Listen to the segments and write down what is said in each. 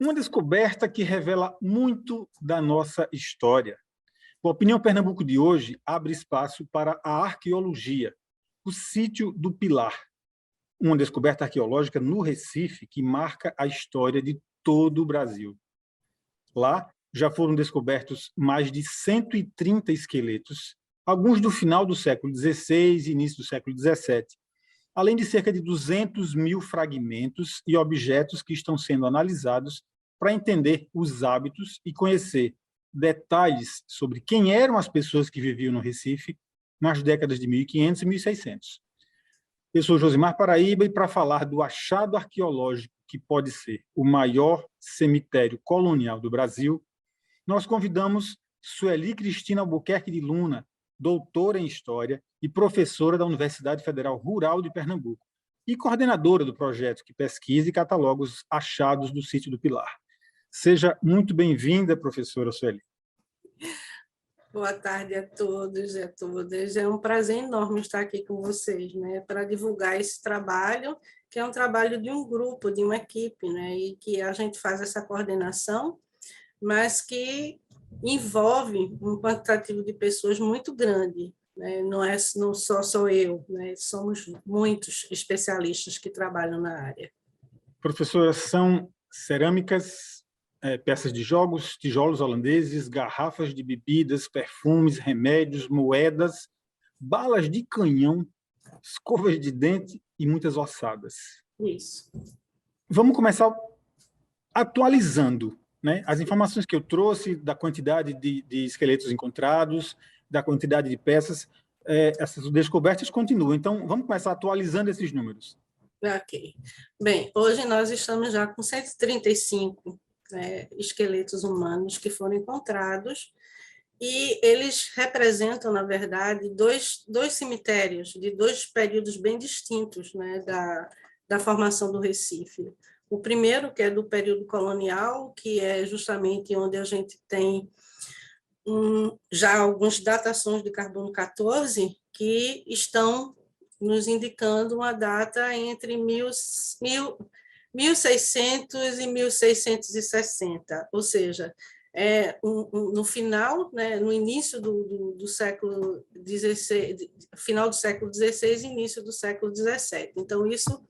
Uma descoberta que revela muito da nossa história. O Opinião Pernambuco de hoje abre espaço para a arqueologia, o sítio do Pilar, uma descoberta arqueológica no Recife que marca a história de todo o Brasil. Lá já foram descobertos mais de 130 esqueletos, alguns do final do século XVI e início do século XVII, além de cerca de 200 mil fragmentos e objetos que estão sendo analisados para entender os hábitos e conhecer detalhes sobre quem eram as pessoas que viviam no Recife nas décadas de 1500 e 1600. Eu sou Josimar Paraíba e para falar do achado arqueológico que pode ser o maior cemitério colonial do Brasil, nós convidamos Sueli Cristina Albuquerque de Luna, doutora em História e professora da Universidade Federal Rural de Pernambuco e coordenadora do projeto que pesquisa e cataloga os achados do Sítio do Pilar. Seja muito bem-vinda, professora Sueli. Boa tarde a todos e a todas. É um prazer enorme estar aqui com vocês, né, para divulgar esse trabalho, que é um trabalho de um grupo, de uma equipe, né, e que a gente faz essa coordenação, mas que envolve um quantitativo de pessoas muito grande, né, não só sou eu, né, somos muitos especialistas que trabalham na área. Professora, são cerâmicas, peças de jogos, tijolos holandeses, garrafas de bebidas, perfumes, remédios, moedas, balas de canhão, escovas de dente e muitas ossadas. Isso. Vamos começar atualizando, né, as informações que eu trouxe da quantidade de esqueletos encontrados, da quantidade de peças. Essas descobertas continuam. Então, vamos começar atualizando esses números. Ok. Bem, hoje nós estamos já com 135 esqueletos humanos que foram encontrados, e eles representam, na verdade, dois cemitérios de dois períodos bem distintos, né, da formação do Recife. O primeiro, que é do período colonial, que é justamente onde a gente tem já algumas datações de carbono 14 que estão nos indicando uma data entre 1600 e 1660, ou seja, no final, né, no início do século XVI, final do século XVI e início do século XVII. Então, isso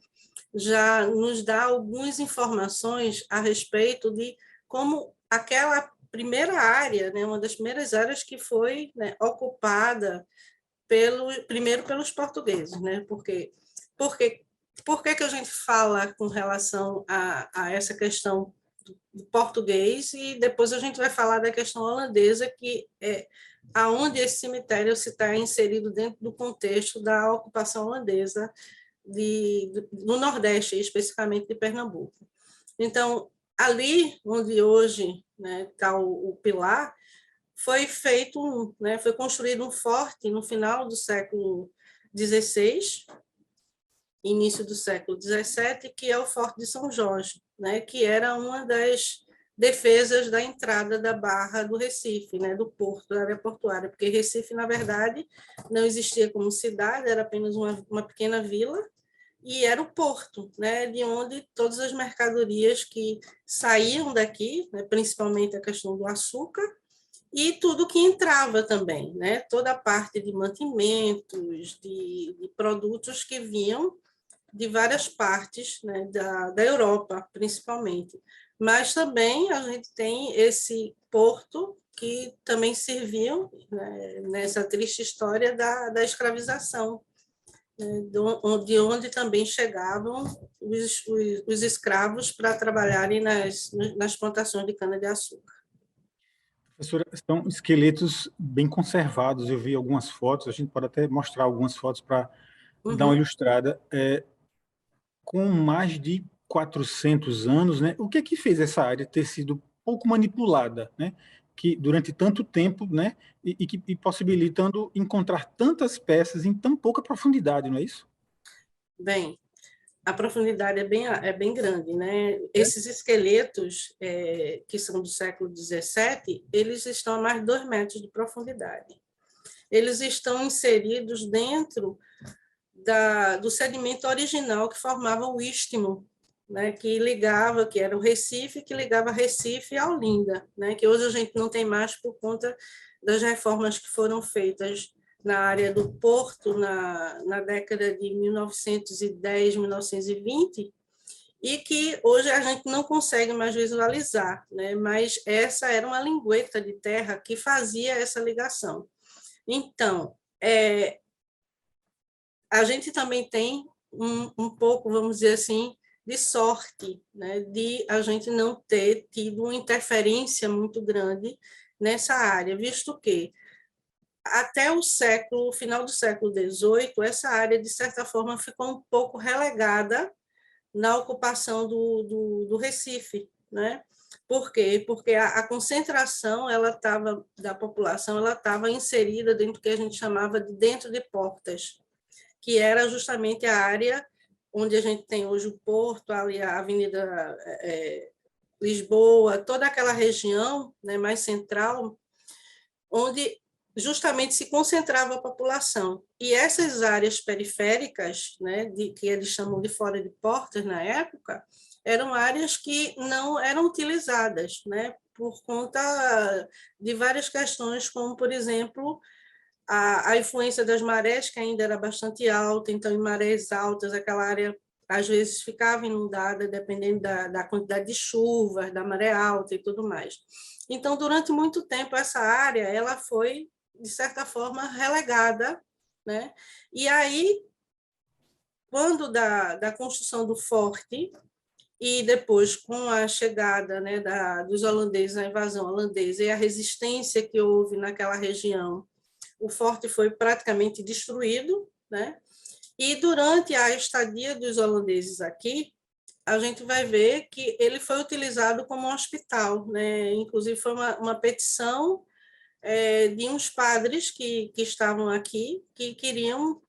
já nos dá algumas informações a respeito de como aquela primeira área, né, uma das primeiras áreas que foi, né, ocupada primeiro pelos portugueses, né? Por que a gente fala com relação a essa questão do português e depois a gente vai falar da questão holandesa, que é aonde esse cemitério se está inserido dentro do contexto da ocupação holandesa do Nordeste, especificamente de Pernambuco. Então, ali onde hoje está o Pilar, foi feito, né, foi construído um forte no final do século XVI, início do século XVII, que é o Forte de São Jorge, né, que era uma das defesas da entrada da Barra do Recife, né, do porto, da área portuária, porque Recife, na verdade, não existia como cidade, era apenas uma pequena vila, e era o porto, né, de onde todas as mercadorias que saíam daqui, né, principalmente a questão do açúcar, e tudo que entrava também, né, toda a parte de mantimentos, de produtos que vinham de várias partes, né, da Europa, principalmente. Mas também a gente tem esse porto que também serviu, né, nessa triste história da escravização, de onde também chegavam os escravos para trabalharem nas plantações de cana-de-açúcar. Professora, são esqueletos bem conservados, eu vi algumas fotos, a gente pode até mostrar algumas fotos para dar uma ilustrada, com mais de 400 anos, né? O que é que fez essa área ter sido pouco manipulada, né? Que durante tanto tempo, né? E possibilitando encontrar tantas peças em tão pouca profundidade, não é isso? Bem, a profundidade é bem grande, né? Esses esqueletos, que são do século XVII, eles estão a mais de 2 metros de profundidade. Eles estão inseridos dentro do sedimento original que formava o istmo, né, que ligava, que era o Recife, que ligava Recife a Olinda, né, que hoje a gente não tem mais por conta das reformas que foram feitas na área do Porto na década de 1910, 1920, e que hoje a gente não consegue mais visualizar, né? Mas essa era uma lingueta de terra que fazia essa ligação. Então, a gente também tem um pouco, vamos dizer assim, de sorte, né? De a gente não ter tido uma interferência muito grande nessa área, visto que até o final do século XVIII, essa área, de certa forma, ficou um pouco relegada na ocupação do Recife, né? Por quê? Porque a concentração da população ela estava inserida dentro do que a gente chamava de dentro de portas, que era justamente a área onde a gente tem hoje o Porto, ali a Avenida Lisboa, toda aquela região, né, mais central, onde justamente se concentrava a população. E essas áreas periféricas, né, que eles chamam de fora de portas na época, eram áreas que não eram utilizadas, né, por conta de várias questões, como, por exemplo, a influência das marés, que ainda era bastante alta, então, em marés altas, aquela área às vezes ficava inundada, dependendo da quantidade de chuvas, da maré alta e tudo mais. Então, durante muito tempo, essa área ela foi, de certa forma, relegada, né? E aí, quando da construção do forte, e depois com a chegada, né, dos holandeses, a invasão holandesa e a resistência que houve naquela região, o forte foi praticamente destruído, né? E durante a estadia dos holandeses aqui, a gente vai ver que ele foi utilizado como um hospital, né? Inclusive foi uma petição de uns padres que estavam aqui, que queriam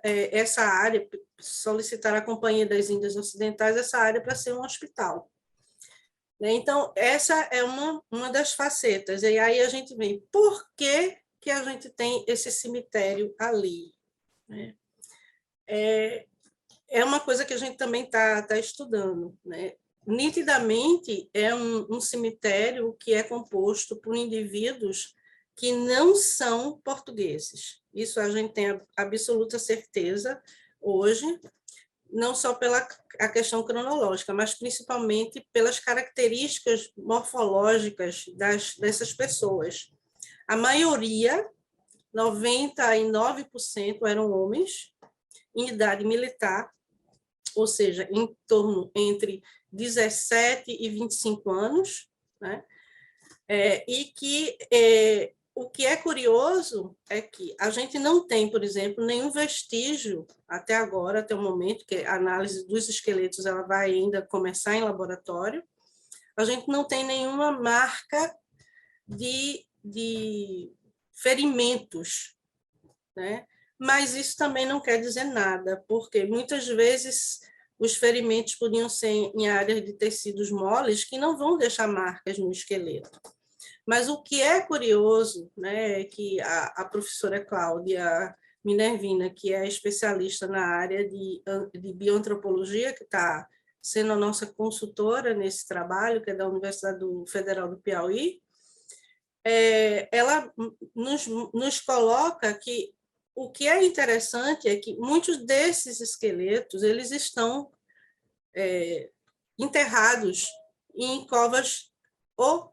essa área, solicitar a Companhia das Índias Ocidentais essa área para ser um hospital. Então, essa é uma das facetas. E aí a gente vê por que a gente tem esse cemitério ali. Né? É uma coisa que a gente também está estudando. Né? Nitidamente, é um cemitério que é composto por indivíduos que não são portugueses. Isso a gente tem absoluta certeza hoje, não só pela a questão cronológica, mas principalmente pelas características morfológicas dessas pessoas. A maioria, 99%, eram homens, em idade militar, ou seja, em torno entre 17 e 25 anos, né? E que o que é curioso é que a gente não tem, por exemplo, nenhum vestígio até agora, até o momento, que a análise dos esqueletos ela vai ainda começar em laboratório, a gente não tem nenhuma marca de ferimentos, né? Mas isso também não quer dizer nada, porque muitas vezes os ferimentos podiam ser em áreas de tecidos moles que não vão deixar marcas no esqueleto. Mas o que é curioso, né, é que a professora Cláudia Minervina, que é especialista na área de bioantropologia, que está sendo a nossa consultora nesse trabalho, que é da Universidade Federal do Piauí, ela nos coloca que o que é interessante é que muitos desses esqueletos eles estão enterrados em covas ou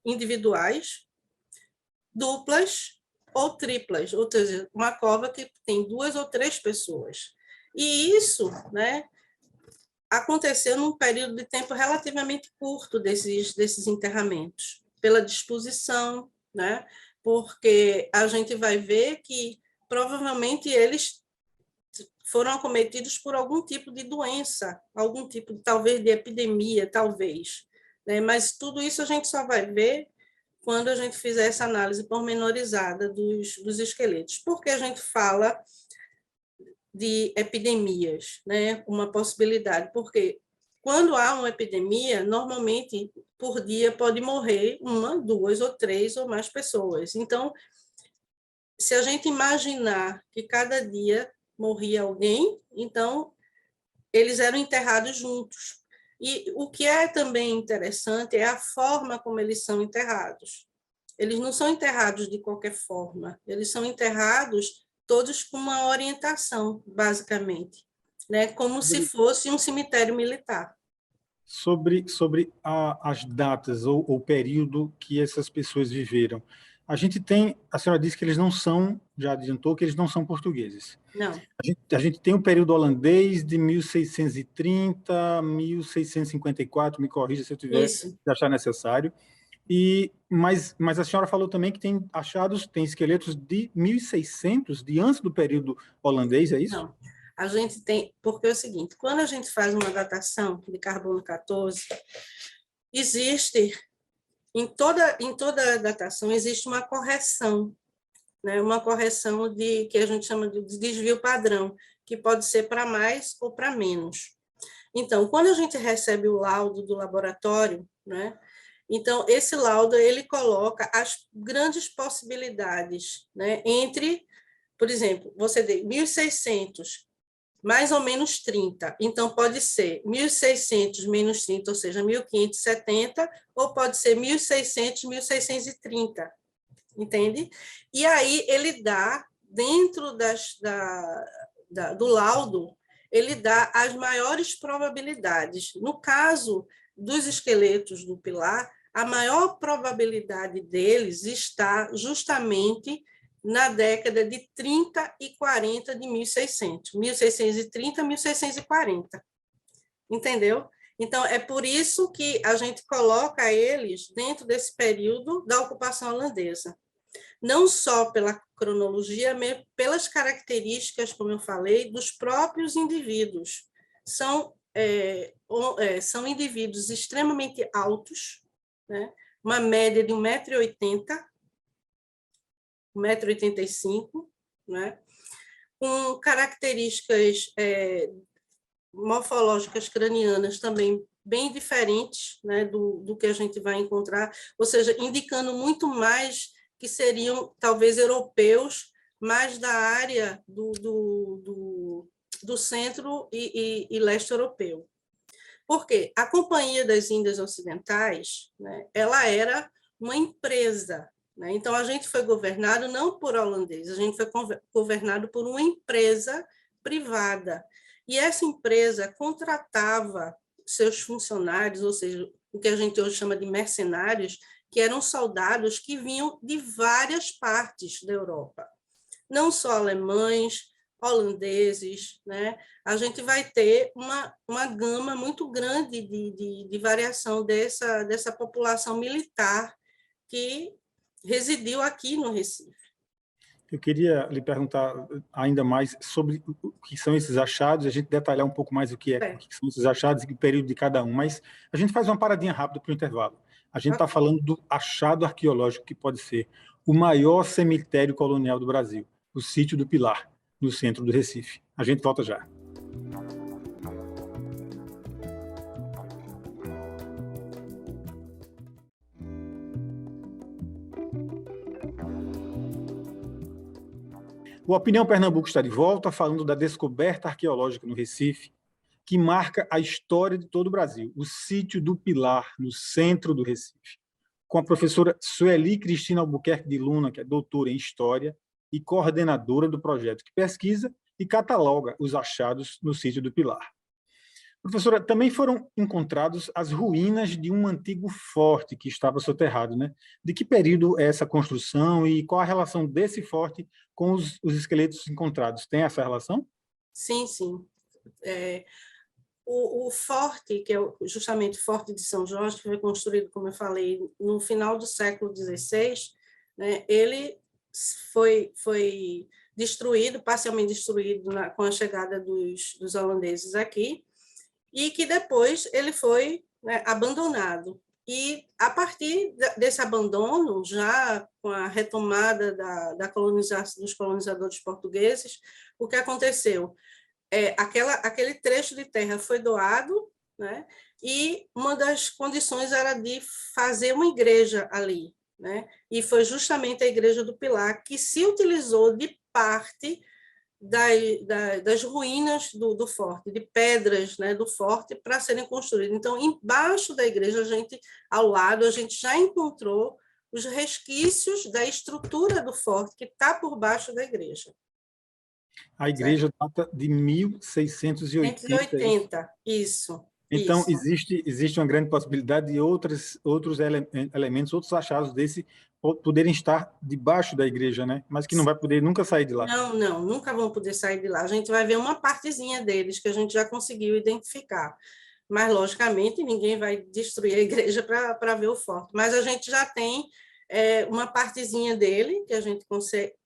individuais, duplas ou triplas, ou seja, uma cova que tem 2 ou 3 pessoas. E isso, né, aconteceu num período de tempo relativamente curto desses enterramentos, pela disposição, né? Porque a gente vai ver que provavelmente eles foram acometidos por algum tipo de doença, algum tipo, talvez, de epidemia, talvez. Né? Mas tudo isso a gente só vai ver quando a gente fizer essa análise pormenorizada dos esqueletos. Por que a gente fala de epidemias, né? Uma possibilidade, porque quando há uma epidemia, normalmente, por dia, pode morrer 1, 2 ou 3 ou mais pessoas. Então, se a gente imaginar que cada dia morria alguém, então eles eram enterrados juntos. E o que é também interessante é a forma como eles são enterrados. Eles não são enterrados de qualquer forma, eles são enterrados todos com uma orientação, basicamente, né? Como se fosse um cemitério militar. Sobre as datas ou o período que essas pessoas viveram. A gente tem, a senhora disse que eles não são, já adiantou que eles não são portugueses. Não. A gente tem o período holandês de 1630, 1654, me corrija se eu tiver Isso. de achar necessário. Mas a senhora falou também que tem achados, tem esqueletos de 1600, de antes do período holandês, é isso? Não. A gente tem, porque é o seguinte, quando a gente faz uma datação de carbono 14, existe, em toda datação, existe uma correção, né? Uma correção que a gente chama de desvio padrão, que pode ser para mais ou para menos. Então, quando a gente recebe o laudo do laboratório, né? Então, esse laudo, ele coloca as grandes possibilidades, né? Entre, por exemplo, você tem 1600, mais ou menos 30. Então, pode ser 1.600 menos 30, ou seja, 1.570, ou pode ser 1.600, 1.630, entende? E aí ele dá, dentro do laudo, ele dá as maiores probabilidades. No caso dos esqueletos do Pilar, a maior probabilidade deles está justamente na década de 30 e 40 de 1600, 1630, 1640. Entendeu? Então, é por isso que a gente coloca eles dentro desse período da ocupação holandesa. Não só pela cronologia, mas pelas características, como eu falei, dos próprios indivíduos. São indivíduos extremamente altos, né? Uma média de 1,80 m, 1,85 m, né? Com características morfológicas cranianas também bem diferentes, né, do que a gente vai encontrar, ou seja, indicando muito mais que seriam talvez europeus, mais da área do centro e leste europeu. Por quê? A Companhia das Índias Ocidentais, né, ela era uma empresa, né? Então, a gente foi governado não por holandês, a gente foi governado por uma empresa privada. E essa empresa contratava seus funcionários, ou seja, o que a gente hoje chama de mercenários, que eram soldados que vinham de várias partes da Europa. Não só alemães, holandeses, né? A gente vai ter uma gama muito grande de variação dessa população militar que residiu aqui no Recife. Eu queria lhe perguntar ainda mais sobre o que são esses achados, a gente detalhar um pouco mais o que são esses achados e o período de cada um, mas a gente faz uma paradinha rápida para o intervalo. A gente está falando do achado arqueológico que pode ser o maior cemitério colonial do Brasil, o Sítio do Pilar, no centro do Recife. A gente volta já. O Opinião Pernambuco está de volta, falando da descoberta arqueológica no Recife, que marca a história de todo o Brasil, o Sítio do Pilar, no centro do Recife, com a professora Sueli Cristina Albuquerque de Luna, que é doutora em História e coordenadora do projeto que pesquisa e cataloga os achados no Sítio do Pilar. Professora, também foram encontrados as ruínas de um antigo forte que estava soterrado, né? De que período é essa construção e qual a relação desse forte com os esqueletos encontrados? Tem essa relação? Sim, sim. O forte, que é justamente o Forte de São Jorge, que foi construído, como eu falei, no final do século XVI, né? Ele foi destruído, parcialmente destruído com a chegada dos holandeses aqui, e que depois ele foi, né, abandonado. E, a partir desse abandono, já com a retomada da colonização dos colonizadores portugueses, o que aconteceu? Aquele trecho de terra foi doado, né, e uma das condições era de fazer uma igreja ali, né, e foi justamente a Igreja do Pilar que se utilizou de parte das ruínas do forte, de pedras, né, do forte para serem construídas. Então, embaixo da igreja, ao lado, a gente já encontrou os resquícios da estrutura do forte que está por baixo da igreja. A igreja data de 1680. 180, isso. Então, isso. existe uma grande possibilidade de outros elementos, outros achados desse poderem estar debaixo da igreja, né? Mas que não vai poder nunca sair de lá. Não, nunca vão poder sair de lá. A gente vai ver uma partezinha deles que a gente já conseguiu identificar. Mas, logicamente, ninguém vai destruir a igreja para ver o forte. Mas a gente já tem uma partezinha dele que a gente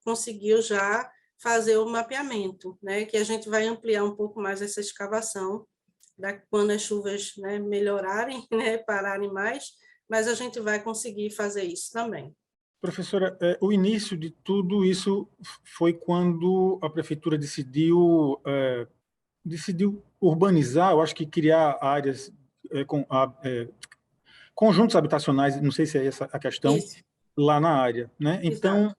conseguiu já fazer o mapeamento, né? Que a gente vai ampliar um pouco mais essa escavação quando as chuvas, né, melhorarem, né, pararem mais, mas a gente vai conseguir fazer isso também. Professora, o início de tudo isso foi quando a prefeitura decidiu urbanizar, eu acho que criar áreas conjuntos habitacionais, não sei se é essa a questão, isso, lá na área, né? Então,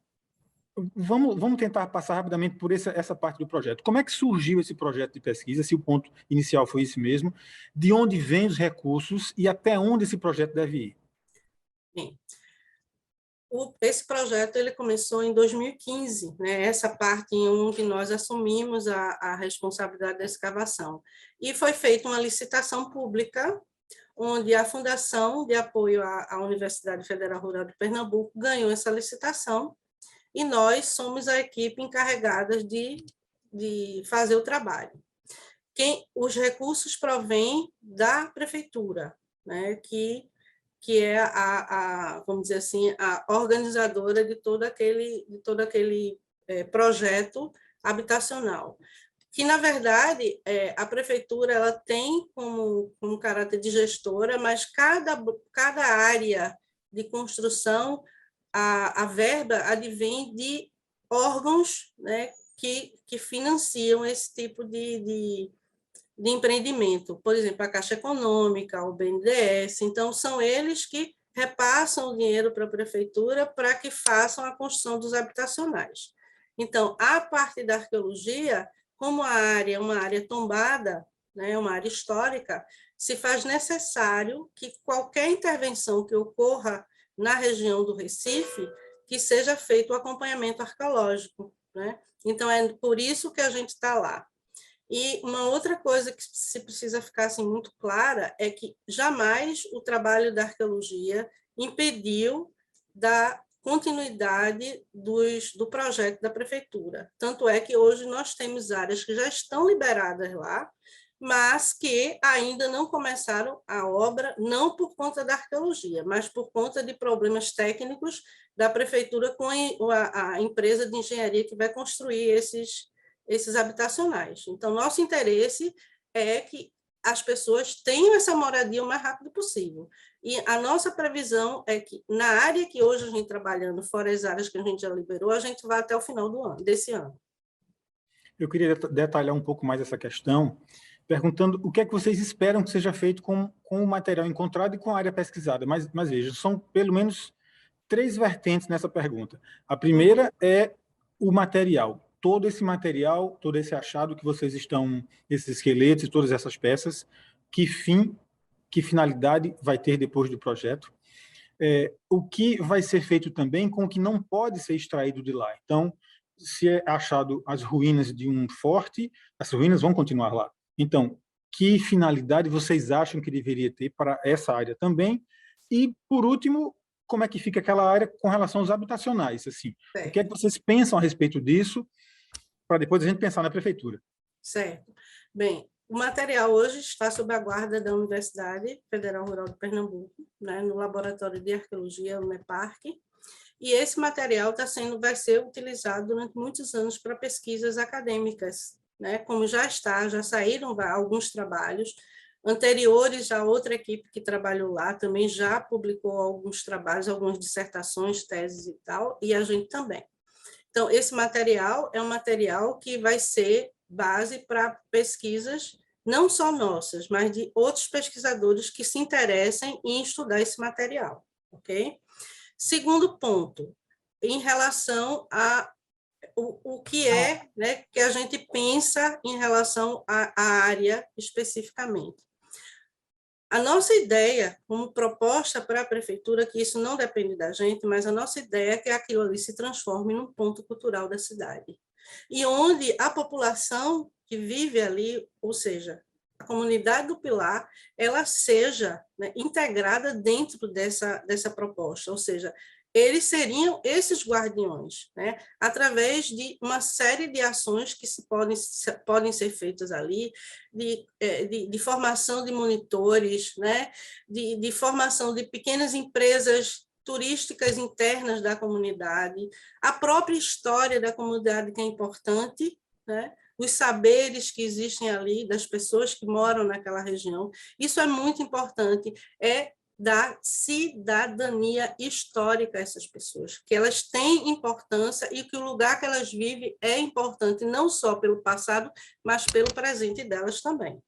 vamos tentar passar rapidamente por essa parte do projeto. Como é que surgiu esse projeto de pesquisa, se o ponto inicial foi esse mesmo, de onde vêm os recursos e até onde esse projeto deve ir? Sim. Esse projeto ele começou em 2015, né? Essa parte em que nós assumimos a responsabilidade da escavação. E foi feita uma licitação pública, onde a Fundação de Apoio à Universidade Federal Rural de Pernambuco ganhou essa licitação, e nós somos a equipe encarregada de fazer o trabalho. Os recursos provêm da prefeitura, né? que é vamos dizer assim, a organizadora de todo aquele projeto habitacional. Que, na verdade, a prefeitura ela tem como caráter de gestora, mas cada área de construção, a verba advém de órgãos, né, que financiam esse tipo de empreendimento, por exemplo, a Caixa Econômica, o BNDES. Então, são eles que repassam o dinheiro para a prefeitura para que façam a construção dos habitacionais. Então, a parte da arqueologia, como a área é uma área tombada, né, uma área histórica, se faz necessário que qualquer intervenção que ocorra na região do Recife, que seja feito o acompanhamento arqueológico, né? Então, é por isso que a gente está lá. E uma outra coisa que se precisa ficar assim, muito clara é que jamais o trabalho da arqueologia impediu da continuidade do projeto da prefeitura. Tanto é que hoje nós temos áreas que já estão liberadas lá, mas que ainda não começaram a obra, não por conta da arqueologia, mas por conta de problemas técnicos da prefeitura com a empresa de engenharia que vai construir esses habitacionais. Então, nosso interesse é que as pessoas tenham essa moradia o mais rápido possível. E a nossa previsão é que, na área que hoje a gente está trabalhando, fora as áreas que a gente já liberou, a gente vai até o final desse ano. Eu queria detalhar um pouco mais essa questão, perguntando o que é que vocês esperam que seja feito com o material encontrado e com a área pesquisada. Mas veja, são pelo menos 3 vertentes nessa pergunta. A primeira é o material. Todo esse material, todo esse achado que vocês estão, esses esqueletos e todas essas peças, que finalidade vai ter depois do projeto? O que vai ser feito também com o que não pode ser extraído de lá. Então, se é achado as ruínas de um forte, as ruínas vão continuar lá. Então, que finalidade vocês acham que deveria ter para essa área também? E, por último, como é que fica aquela área com relação aos habitacionais? Assim, o que é que vocês pensam a respeito disso, para depois a gente pensar na prefeitura? Certo. Bem, o material hoje está sob a guarda da Universidade Federal Rural de Pernambuco, né, no Laboratório de Arqueologia, UNEPARC, e esse material vai ser utilizado durante muitos anos para pesquisas acadêmicas, né, como já saíram alguns trabalhos anteriores, a outra equipe que trabalhou lá também já publicou alguns trabalhos, algumas dissertações, teses e tal, e a gente também. Então, esse material é um material que vai ser base para pesquisas, não só nossas, mas de outros pesquisadores que se interessem em estudar esse material, ok? Segundo ponto, em relação o que é, né, que a gente pensa em relação à área especificamente. A nossa ideia, como proposta para a prefeitura, que isso não depende da gente, mas a nossa ideia é que aquilo ali se transforme num ponto cultural da cidade. E onde a população que vive ali, ou seja, a comunidade do Pilar, ela seja, né, integrada dentro dessa proposta, ou seja, eles seriam esses guardiões, né, através de uma série de ações que podem ser feitas ali, de formação de monitores, né, de formação de pequenas empresas turísticas internas da comunidade, a própria história da comunidade, que é importante, né, os saberes que existem ali, das pessoas que moram naquela região. Isso é muito importante, é dar cidadania histórica a essas pessoas, que elas têm importância e que o lugar que elas vivem é importante, não só pelo passado, mas pelo presente delas também.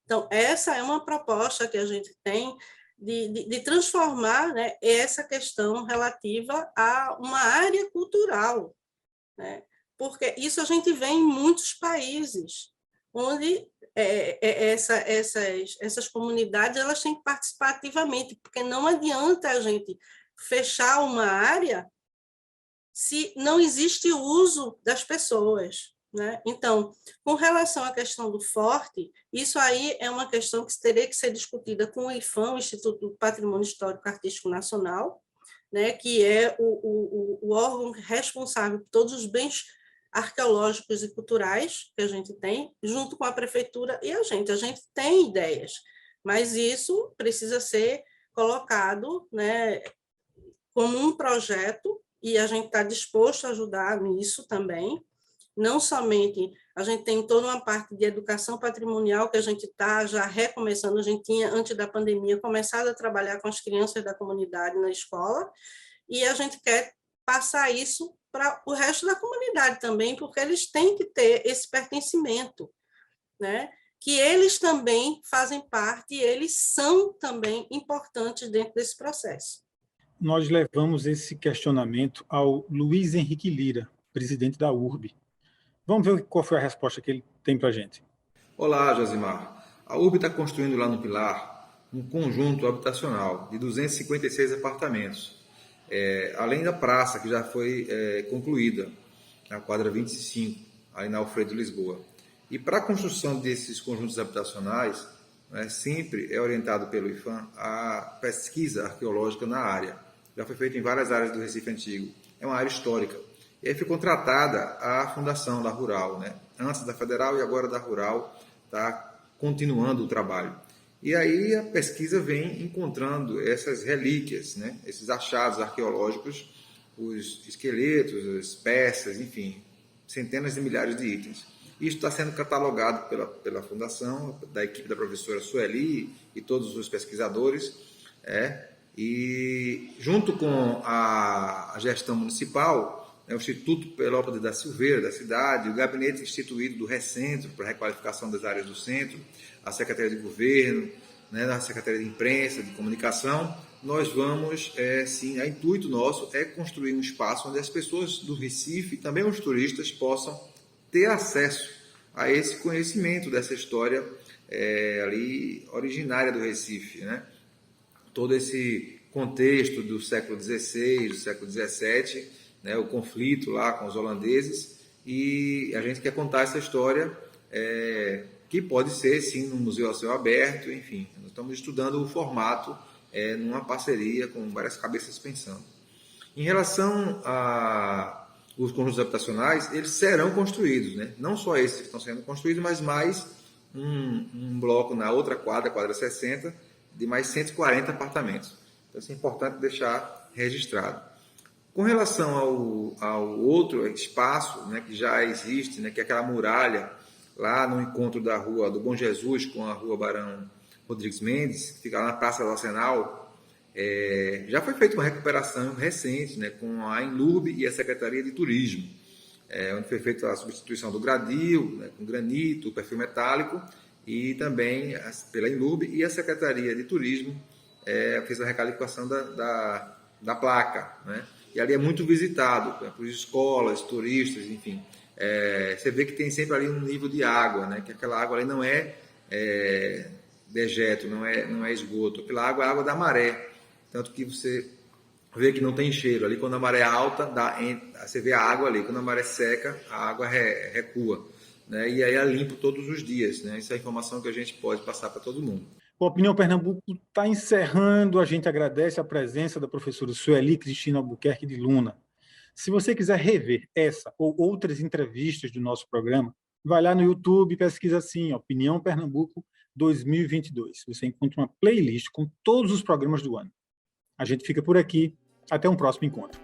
Então, essa é uma proposta que a gente tem de transformar, né, essa questão relativa a uma área cultural, né? Porque isso a gente vê em muitos países, onde essas comunidades elas têm que participar ativamente, porque não adianta a gente fechar uma área se não existe uso das pessoas, né? Então, com relação à questão do forte, isso aí é uma questão que teria que ser discutida com o IPHAN, o Instituto do Patrimônio Histórico Artístico Nacional, né, que é o órgão responsável por todos os bens arqueológicos e culturais que a gente tem, junto com a prefeitura e a gente. A gente tem ideias, mas isso precisa ser colocado, né, como um projeto, e a gente está disposto a ajudar nisso também. Não somente, a gente tem toda uma parte de educação patrimonial que a gente está já recomeçando, a gente tinha, antes da pandemia, começado a trabalhar com as crianças da comunidade na escola, e a gente quer passar isso para o resto da comunidade também, porque eles têm que ter esse pertencimento, né? Que eles também fazem parte, e eles são também importantes dentro desse processo. Nós levamos esse questionamento ao Luiz Henrique Lira, presidente da URB. Vamos ver qual foi a resposta que ele tem para a gente. Olá, Josimar. A URB está construindo lá no Pilar um conjunto habitacional de 256 apartamentos, além da praça, que já foi concluída, na quadra 25, aí na Alfredo Lisboa. E para a construção desses conjuntos habitacionais, sempre é orientado pelo IPHAN a pesquisa arqueológica na área. Já foi feito em várias áreas do Recife Antigo. É uma área histórica. E aí foi contratada a Fundação da Rural, né? Antes da Federal e agora da Rural, está continuando o trabalho. E aí a pesquisa vem encontrando essas relíquias, né? Esses achados arqueológicos, os esqueletos, as peças, enfim, centenas de milhares de itens. Isso está sendo catalogado pela Fundação, da equipe da professora Sueli e todos os pesquisadores, e junto com a gestão municipal, o Instituto Pelópolis da Silveira, da cidade, o gabinete instituído do Recentro, para a requalificação das áreas do centro, a Secretaria de Governo, a Secretaria de Imprensa, de Comunicação, nós vamos, sim, o intuito nosso é construir um espaço onde as pessoas do Recife, também os turistas, possam ter acesso a esse conhecimento dessa história ali originária do Recife, né? Todo esse contexto do século XVI, do século XVII, né, o conflito lá com os holandeses, e a gente quer contar essa história que pode ser, sim, no museu a céu aberto, enfim. Nós estamos estudando o formato numa parceria com várias cabeças pensando. Em relação aos conjuntos habitacionais, eles serão construídos, né? Não só esses que estão sendo construídos, mas mais um bloco na outra quadra 60, de mais 140 apartamentos. Então, isso é importante deixar registrado. Com relação ao outro espaço, né, que já existe, né, que é aquela muralha lá no encontro da Rua do Bom Jesus com a Rua Barão Rodrigues Mendes, que fica lá na Praça do Arsenal, já foi feita uma recuperação recente, né, com a Enlurb e a Secretaria de Turismo, onde foi feita a substituição do gradil, né, com granito, perfil metálico, e também pela Enlurb, e a Secretaria de Turismo fez a requalificação da placa, né? E ali é muito visitado, né, por escolas, turistas, enfim. Você vê que tem sempre ali um nível de água, né? Que aquela água ali não é dejeto, não é esgoto. Aquela água é água da maré. Tanto que você vê que não tem cheiro. Ali, quando a maré é alta, você vê a água ali. Quando a maré seca, a água recua. Né? E aí é limpo todos os dias. Né? Isso é a informação que a gente pode passar para todo mundo. A Opinião Pernambuco está encerrando. A gente agradece a presença da professora Sueli Cristina Albuquerque de Luna. Se você quiser rever essa ou outras entrevistas do nosso programa, vai lá no YouTube e pesquisa assim, Opinião Pernambuco 2022. Você encontra uma playlist com todos os programas do ano. A gente fica por aqui. Até um próximo encontro.